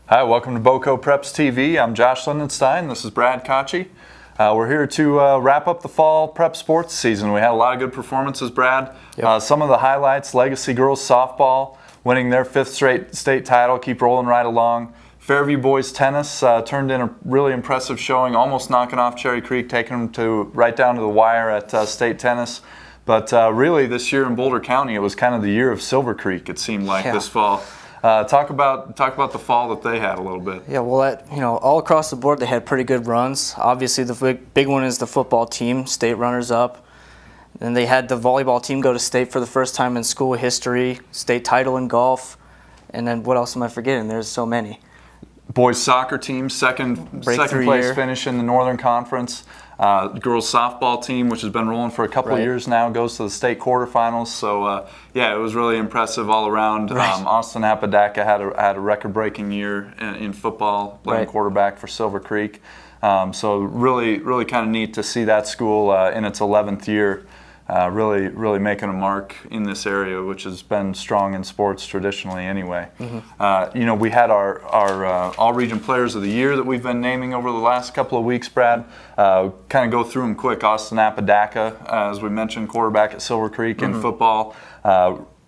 Hi, welcome to BocoPreps TV. I'm Josh Lindenstein. This is Brad Cochi. We're here to wrap up the fall prep sports season. We had a lot of good performances, Brad. Yep. Some of the highlights: Legacy girls softball winning their 5th straight state title, keep rolling right along. Fairview boys tennis turned in a really impressive showing, almost knocking off Cherry Creek, taking them right down to the wire at state tennis. But really, this year in Boulder County, it was kind of the year of Silver Creek. It seemed like this fall. Talk about the fall that they had a little bit. Yeah, well, all across the board, they had pretty good runs. Obviously, the big one is the football team, state runners up. Then they had the volleyball team go to state for the first time in school history, state title in golf. And then what else am I forgetting? There's so many. Boys soccer team, second place finish in the Northern Conference. Girls softball team, which has been rolling for a couple of years now, goes to the state quarterfinals. So yeah, it was really impressive all around. Austin Apodaca had a record-breaking year in football, playing quarterback for Silver Creek. So really kind of neat to see that school in its 11th year. Really making a mark in this area, which has been strong in sports traditionally anyway. We had our all-region players of the year that we've been naming over the last couple of weeks, Brad. Kind of go through them quick. Austin Apodaca, as we mentioned, quarterback at Silver Creek in football.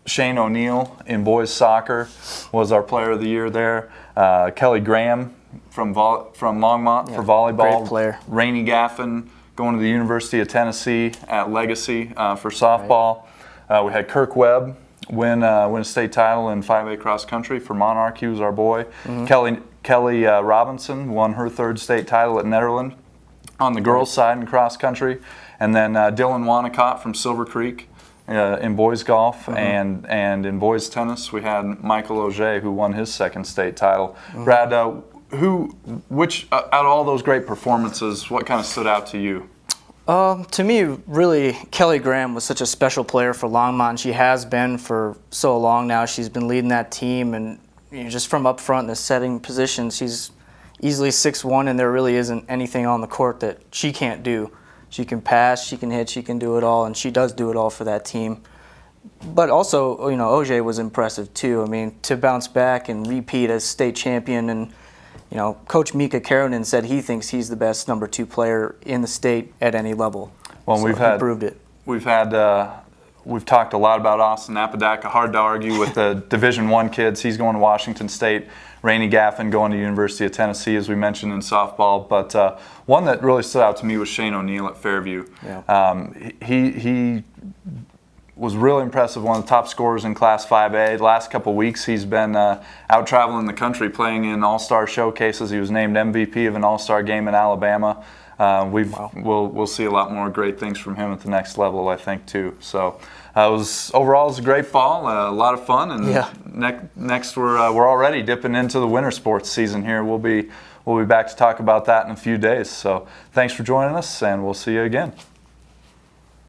Shane O'Neill in boys soccer was our player of the year there. Kelly Graham from Longmont for volleyball. Great player. Rainey Gaffin going to the University of Tennessee at Legacy for softball. We had Kirk Webb win a state title in 5A cross country for Monarch. He was our boy. Kelly Robinson won her 3rd state title at Netherland on the girls' side in cross country. And then Dylan Wanacott from Silver Creek in boys golf. And in boys tennis, we had Michael Auger, who won his 2nd state title. Brad, which out of all those great performances, what kind of stood out to you? To me, really, Kelly Graham was such a special player for Longmont. She has been for so long now. She's been leading that team, and just from up front in the setting position, she's easily 6'1", and there really isn't anything on the court that she can't do. She can pass, she can hit, she can do it all, and she does do it all for that team. But also, Auger was impressive too. I mean, to bounce back and repeat as state champion, and Coach Mika Karonen said he thinks he's the best number 2 player in the state at any level. Well, so he proved it. We've talked a lot about Austin Apodaca. Hard to argue with the Division I kids. He's going to Washington State. Rainey Gaffin going to University of Tennessee, as we mentioned in softball. But one that really stood out to me was Shane O'Neill at Fairview. Yeah. He was really impressive, one of the top scorers in Class 5A. The last couple of weeks, he's been out traveling the country playing in all-star showcases. He was named MVP of an all-star game in Alabama. We'll see a lot more great things from him at the next level, I think, too. So overall, it was a great fall, a lot of fun, and next we're already dipping into the winter sports season here. We'll be back to talk about that in a few days. So thanks for joining us, and we'll see you again.